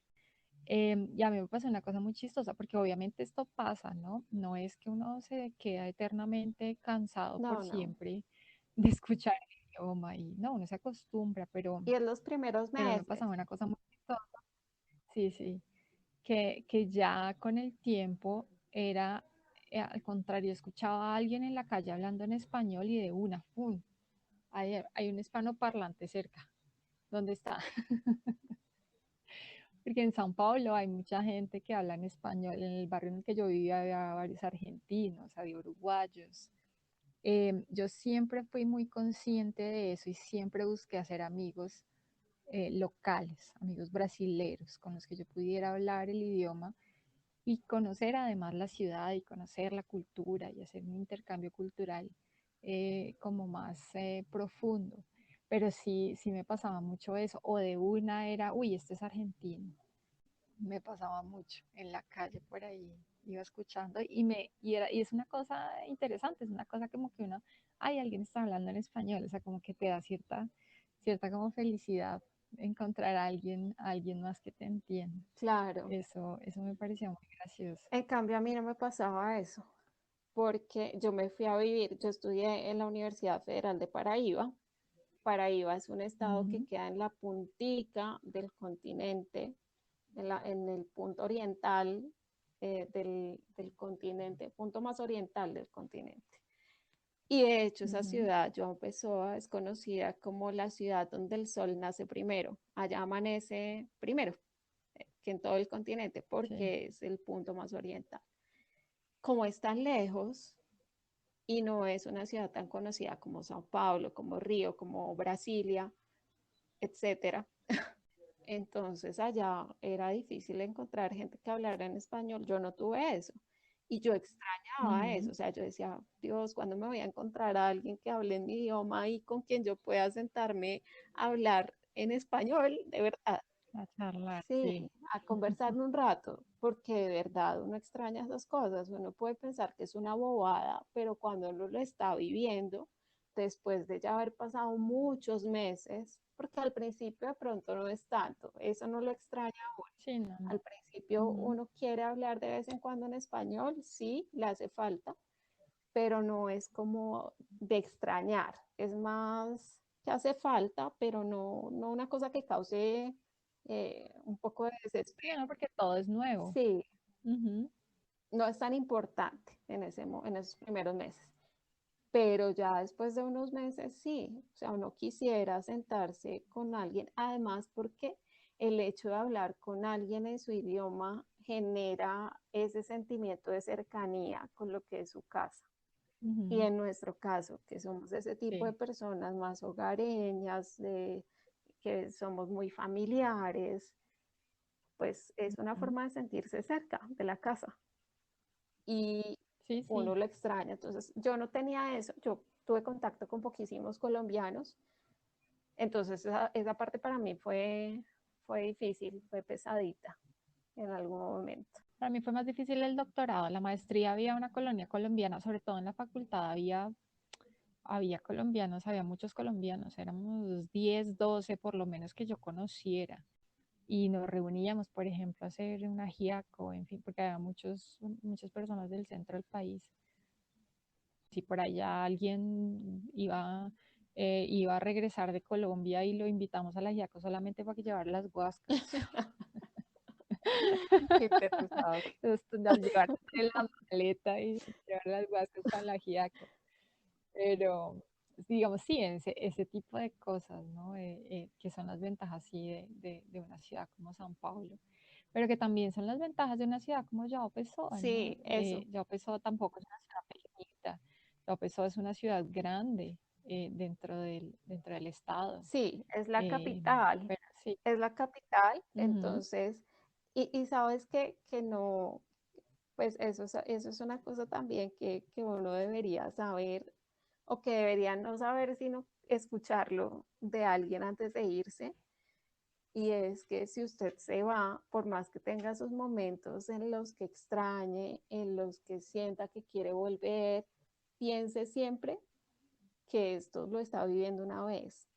Y a mí me pasa una cosa muy chistosa, porque obviamente esto pasa, ¿no? No es que uno se queda eternamente cansado por No, no. siempre de escuchar el idioma y no, uno se acostumbra, Y en los primeros pero me meses. pasaba una cosa muy chistosa, sí, sí, que ya con el tiempo era, al contrario, escuchaba a alguien en la calle hablando en español y de una, ¡pum! Hay un hispanoparlante cerca, ¿dónde está? Porque en San Paulo hay mucha gente que habla en español. En el barrio en el que yo vivía había varios argentinos, había uruguayos. Yo siempre fui muy consciente de eso y siempre busqué hacer amigos locales, amigos brasileros con los que yo pudiera hablar el idioma y conocer además la ciudad y conocer la cultura y hacer un intercambio cultural como más profundo. Pero sí, sí me pasaba mucho eso. O de una era, uy, este es argentino. Me pasaba mucho en la calle por ahí, iba escuchando y es una cosa interesante, es una cosa como que uno, ay, alguien está hablando en español, o sea, como que te da cierta como felicidad encontrar a alguien más que te entienda. Claro. Eso me parecía muy gracioso. En cambio, a mí no me pasaba eso, porque yo me fui a vivir, yo estudié en la Universidad Federal de Paraíba. Paraíba es un estado que Ujú, queda en la puntica del continente, en el punto oriental del continente, punto más oriental del continente. Y de hecho esa ujú, ciudad, João Pessoa, es conocida como la ciudad donde el sol nace primero. Allá amanece primero que en todo el continente sí, porque es el punto más oriental. Como es tan lejos y no es una ciudad tan conocida como Sao Paulo, como Río, como Brasilia, etcétera, entonces allá era difícil encontrar gente que hablara en español. Yo no tuve eso. Y yo extrañaba eso. ujú, O sea, yo decía, Dios, ¿cuándo me voy a encontrar a alguien que hable en mi idioma y con quien yo pueda sentarme a hablar en español? De verdad. a charlar, Sí, sí. a conversar un rato, porque de verdad uno extraña esas cosas. Uno puede pensar que es una bobada, pero cuando uno lo está viviendo, después de ya haber pasado muchos meses, porque al principio de pronto no es tanto, eso no lo extraña uno. Sí, no, no. Al principio Ujú, uno quiere hablar de vez en cuando en español, sí, le hace falta, pero no es como de extrañar, es más que hace falta, pero no una cosa que cause un poco de sí, desespero. no, porque todo es nuevo. Sí, Ujú, no es tan importante en esos primeros meses, pero ya después de unos meses sí, o sea, uno quisiera sentarse con alguien, además porque el hecho de hablar con alguien en su idioma genera ese sentimiento de cercanía con lo que es su casa. Y ujú, en nuestro caso, que somos ese tipo de sí. personas más hogareñas, que somos muy familiares, pues es una Ujú, forma de sentirse cerca de la casa y sí, sí. uno lo extraña. Entonces, yo no tenía eso, yo tuve contacto con poquísimos colombianos, entonces esa parte para mí fue difícil, fue pesadita en algún momento. Para mí fue más difícil el doctorado. La maestría había una colonia colombiana, sobre todo en la facultad había colombianos, había muchos colombianos, éramos 10 12 por lo menos que yo conociera. Y nos reuníamos, por ejemplo, a hacer una ajiaco, en fin, porque había muchas personas del centro del país. Si por allá alguien iba iba a regresar de Colombia y lo invitamos a la ajiaco solamente para que llevara las guascas. Qué interesado. Entonces, nos llevaron en la maleta y llevar las guascas para la ajiaco. Pero, digamos, sí, ese tipo de cosas, ¿no? Que son las ventajas, sí, de una ciudad como San Paulo, pero que también son las ventajas de una ciudad como João Pessoa, ¿no? Sí, eso. João Pessoa tampoco es una ciudad pequeñita, João Pessoa es una ciudad grande dentro del estado, Sí, eh, pero sí. es la capital, Ujú, entonces, y sabes que no, pues eso es una cosa también que uno debería saber, o que debería no saber, sino escucharlo de alguien antes de irse, y es que si usted se va, por más que tenga esos momentos en los que extrañe, en los que sienta que quiere volver, piense siempre que esto lo está viviendo una vez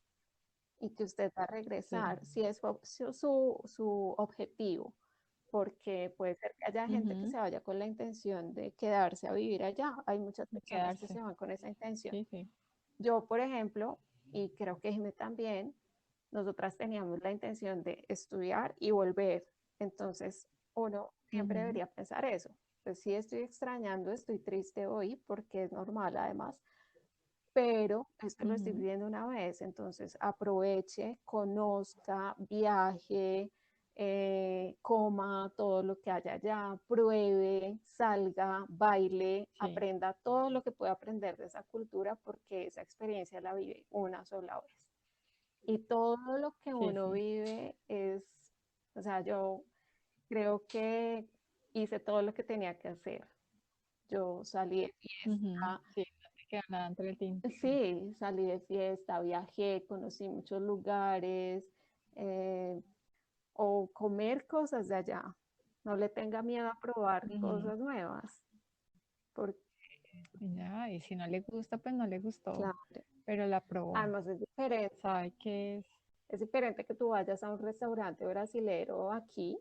y que usted va a sí. regresar, si es su objetivo, porque puede ser que haya gente que Ujú, se vaya con la intención de quedarse a vivir allá. Hay muchas de personas que quedarse, se van con esa intención. sí, sí. Yo, por ejemplo, y creo que Jimé también, nosotras teníamos la intención de estudiar y volver. Entonces, uno siempre Ujú, debería pensar eso. Pues sí estoy extrañando, estoy triste hoy, porque es normal además, pero esto lo estoy ujú, viviendo una vez, entonces aproveche, conozca, viaje, coma todo lo que haya allá, pruebe, salga, baile, sí, aprenda todo lo que pueda aprender de esa cultura, porque esa experiencia la vive una sola vez. Y todo lo que sí, uno sí. vive es, o sea, yo creo que hice todo lo que tenía que hacer. Yo salí de Ujú, fiesta. sí, no te queda nada entre el tintero. Sí, salí de fiesta, viajé, conocí muchos lugares, eh, o comer cosas de allá. No le tenga miedo a probar Ujú. cosas nuevas, porque Y ya, y si no le gusta, pues no le gustó, claro, pero la probó. además Sabe que es diferente que tú vayas a un restaurante brasilero aquí,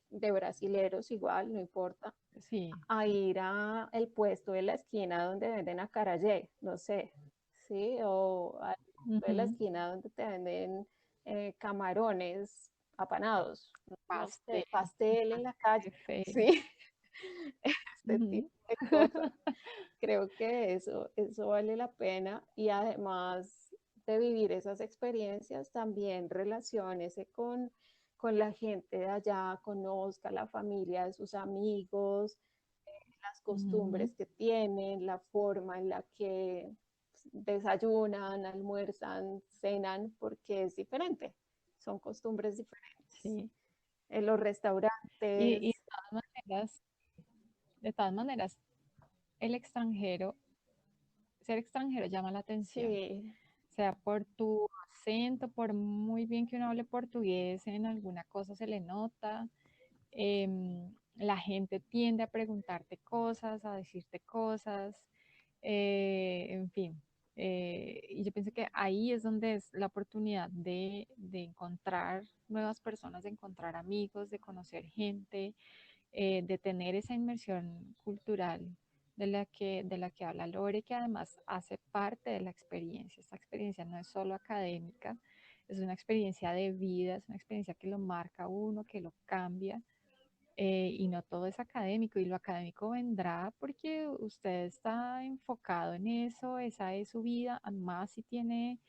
de brasileros igual, no importa, sí. a ir a el puesto de la esquina donde venden acarajé, no sé, ¿sí? O al puesto de la Ujú. esquina donde te venden camarones apanados, no Pastel, sé, pastel en la calle, de feria. ¿sí? Este Ujú. tipo de cosas. Creo que eso vale la pena, y además de vivir esas experiencias, también relaciónese con la gente de allá, conozca la familia de sus amigos, las Ujú. costumbres que tienen, la forma en la que desayunan, almuerzan, cenan, porque es diferente, son costumbres diferentes. Sí. En los restaurantes, Y de todas maneras, el extranjero, ser extranjero llama la atención. sí, Sea por tu acento, por muy bien que uno hable portugués, en alguna cosa se le nota. La gente tiende a preguntarte cosas, a decirte cosas, en fin. Y yo pienso que ahí es donde es la oportunidad de encontrar nuevas personas, de encontrar amigos, de conocer gente, de tener esa inmersión cultural de la que habla Lore, que además hace parte de la experiencia. Esta experiencia no es solo académica, es una experiencia de vida, es una experiencia que lo marca a uno, que lo cambia, y no todo es académico, y lo académico vendrá porque usted está enfocado en eso, esa es su vida, además si tiene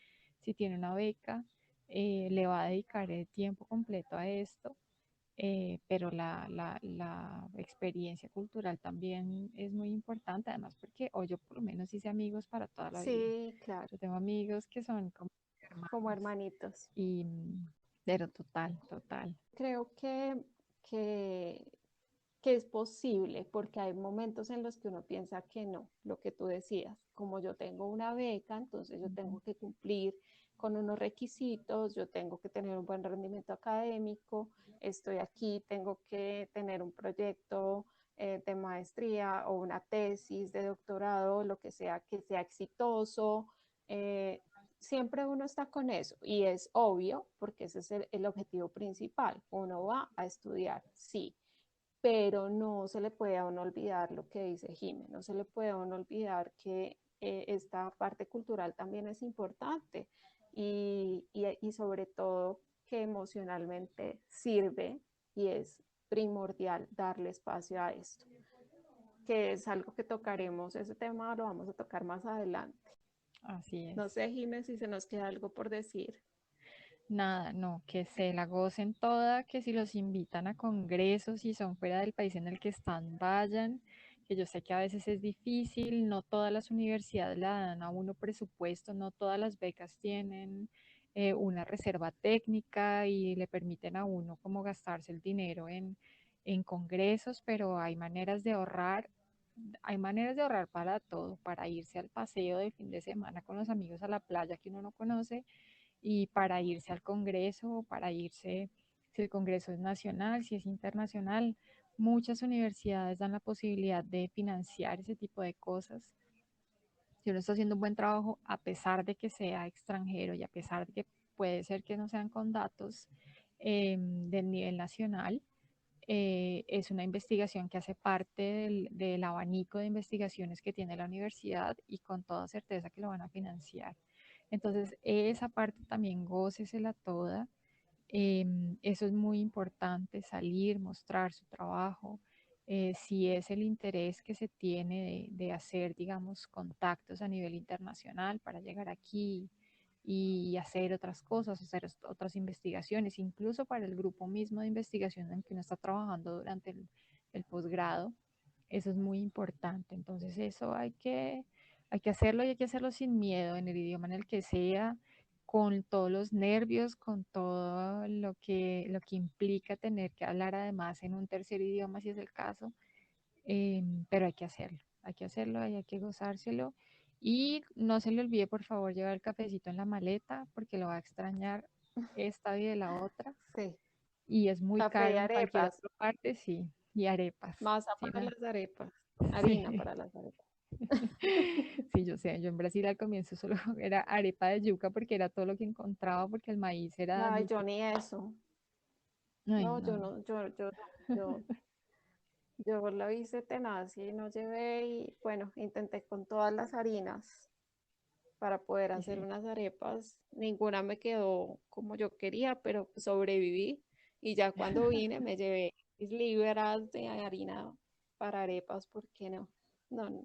una beca, le va a dedicar el tiempo completo a esto, pero la experiencia cultural también es muy importante, además porque, o yo por lo menos hice amigos para toda la vida. sí, claro, Yo tengo amigos que son como como hermanos hermanitos. y, pero total, total. Creo que, que es posible, porque hay momentos en los que uno piensa que no, lo que tú decías, como yo tengo una beca, entonces yo Ujú, tengo que cumplir con unos requisitos, yo tengo que tener un buen rendimiento académico, estoy aquí, tengo que tener un proyecto de maestría o una tesis de doctorado, lo que sea exitoso. eh, Siempre uno está con eso, y es obvio porque ese es el objetivo principal. Uno va a estudiar, sí, pero no se le puede a uno olvidar lo que dice Jimé, no se le puede a uno olvidar que esta parte cultural también es importante y sobre todo que emocionalmente sirve y es primordial darle espacio a esto, que es algo que tocaremos, ese tema lo vamos a tocar más adelante. Así No es. sé, Jiménez, si se nos queda algo por decir. Nada, no, que se la gocen toda, que si los invitan a congresos y son fuera del país en el que están, vayan, que yo sé que a veces es difícil, no todas las universidades le dan a uno presupuesto, no todas las becas tienen una reserva técnica y le permiten a uno como gastarse el dinero en congresos, pero hay maneras de ahorrar para todo, para irse al paseo de fin de semana con los amigos a la playa que uno no conoce y para irse al Congreso, para irse, si el Congreso es nacional, si es internacional, muchas universidades dan la posibilidad de financiar ese tipo de cosas. Si uno está haciendo un buen trabajo, a pesar de que sea extranjero y a pesar de que puede ser que no sean con datos del nivel nacional, es una investigación que hace parte del abanico de investigaciones que tiene la universidad y con toda certeza que lo van a financiar. Entonces, esa parte también gócesela toda. Eso es muy importante, salir, mostrar su trabajo. Si es el interés que se tiene de hacer, digamos, contactos a nivel internacional para llegar aquí y hacer otras cosas, hacer otras investigaciones, incluso para el grupo mismo de investigación en que uno está trabajando durante el posgrado. Eso es muy importante. Entonces, eso hay que hacerlo y hay que hacerlo sin miedo, en el idioma en el que sea, con todos los nervios, con todo lo que implica tener que hablar además en un tercer idioma, si es el caso, pero hay que hacerlo y hay que gozárselo. Y no se le olvide, por favor, llevar el cafecito en la maleta, porque lo va a extrañar esta y de la otra. Sí, Y es muy café y caro en cualquier arepas, otra parte, sí. Y arepas. masa Sí, para no. las arepas, Sí. harina para las arepas. Sí, yo sé, yo en Brasil al comienzo solo era arepa de yuca porque era todo lo que encontraba, porque el maíz era Ay, yo difícil. ni eso. Ay, No, yo no. no, yo no, yo lo hice tenaz y no llevé y bueno, intenté con todas las harinas para poder Y hacer sí, unas arepas. Ninguna me quedó como yo quería, pero sobreviví y ya cuando vine me llevé mis libras de harina para arepas, ¿por qué no? No, no,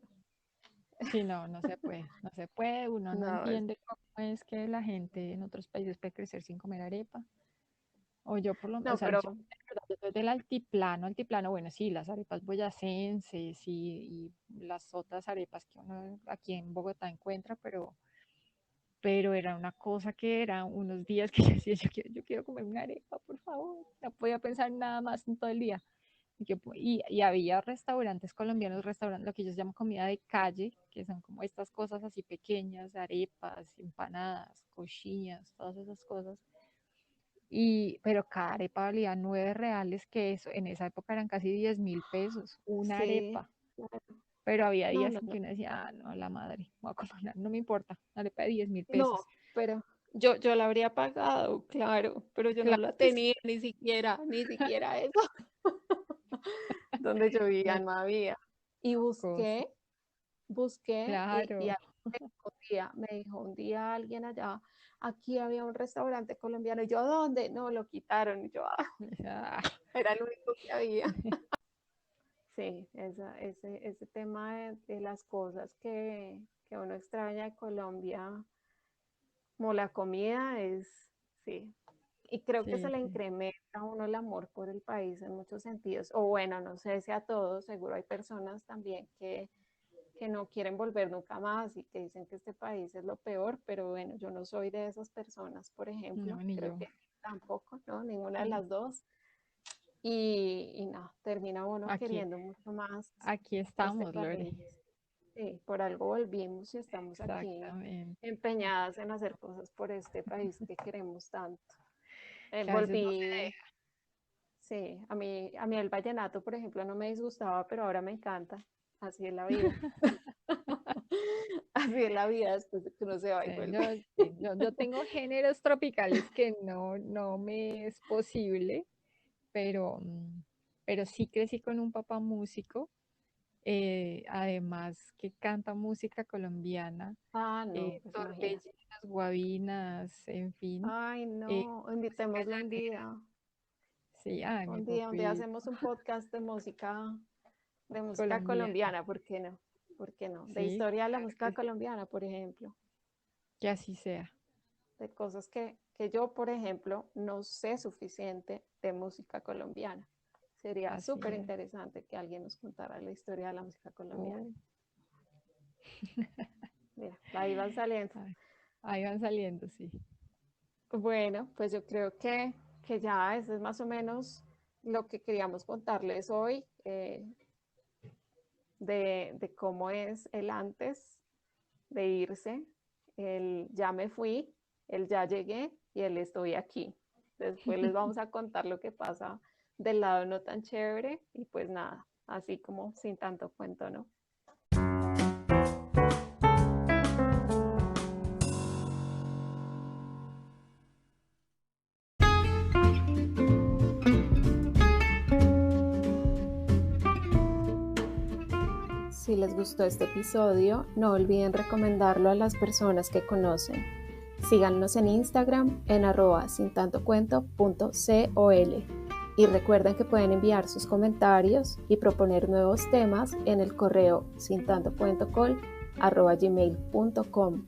sí, no, no se puede, no se puede. Uno no no, entiende cómo es que la gente en otros países puede crecer sin comer arepa. O yo por lo menos, o no, sea, pero yo soy del altiplano, bueno, sí, las arepas boyacenses y las otras arepas que uno aquí en Bogotá encuentra, pero era una cosa que era unos días que yo decía, yo quiero comer una arepa, por favor. No podía pensar nada más en todo el día. Y había restaurantes colombianos, restaurantes, lo que ellos llaman comida de calle, que son como estas cosas así pequeñas, arepas, empanadas, coxinhas, todas esas cosas. Pero cada arepa valía 9 reales, que eso en esa época eran casi 10.000 pesos, una sí, arepa. Pero había no, días no, en no, que uno decía, ah, no, la madre, voy a comer, no me importa, una arepa de 10.000 pesos. no, pero yo la habría pagado, claro, pero yo no Claro, la sí, tenía, ni siquiera eso. Donde yo vivía una no había. Y cosa. busqué y Claro. me dijo un día alguien allá, aquí había un restaurante colombiano. Y yo, ¿dónde? No, lo quitaron. Y yo, ah, Ah, era el único que había. Sí, ese tema de las cosas que uno extraña de Colombia, como la comida, sí. Y creo que se sí, le sí. incrementa a uno el amor por el país en muchos sentidos. O bueno, no sé si a todos, seguro hay personas también que no quieren volver nunca más y que dicen que este país es lo peor, pero bueno, yo no soy de esas personas, por ejemplo, No, ni creo yo. que tampoco, ¿no? Ninguna de No. las dos. Y no, termina uno Aquí, queriendo mucho más aquí este estamos, Lore. país. Sí, por algo volvimos y estamos aquí Exactamente. empeñadas en hacer cosas por este país que queremos tanto. Que a veces no se Volví, deja. sí, a mí el vallenato, por ejemplo, no me disgustaba, pero ahora me encanta. Así es la vida. Así es la vida después de que uno se va y Sí, vuelve. yo tengo géneros tropicales que no me es posible, pero, pero sí crecí con un papá músico Además que canta música colombiana, Ah, no, pues imagínate. torbellinos, guabinas, en fin, Ay, eh, no, música invitémoslo un llanera. día. Sí, ay, mi Un día papi hacemos un podcast de música colombiana. colombiana, ¿por qué no? ¿Por qué no? De Sí, historia de la claro música que sí, colombiana, por ejemplo, que así sea. de cosas que yo, por ejemplo, no sé suficiente de música colombiana. Sería Así súper es. interesante que alguien nos contara la historia de la música colombiana. Uh, Mira, ahí van saliendo. ay, ahí van saliendo, sí. Bueno, pues yo creo que ya eso es más o menos lo que queríamos contarles hoy de cómo es el antes de irse, el ya me fui, el ya llegué y el estoy aquí. Después les vamos a contar lo que pasa del lado no tan chévere y pues nada, así como sin tanto cuento, ¿no? Si les gustó este episodio, no olviden recomendarlo a las personas que conocen. Síganos en Instagram en @sintantocuento.col y recuerden que pueden enviar sus comentarios y proponer nuevos temas en el correo sintantocuentocol@gmail.com.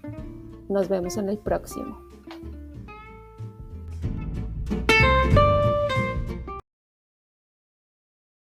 Nos vemos en el próximo.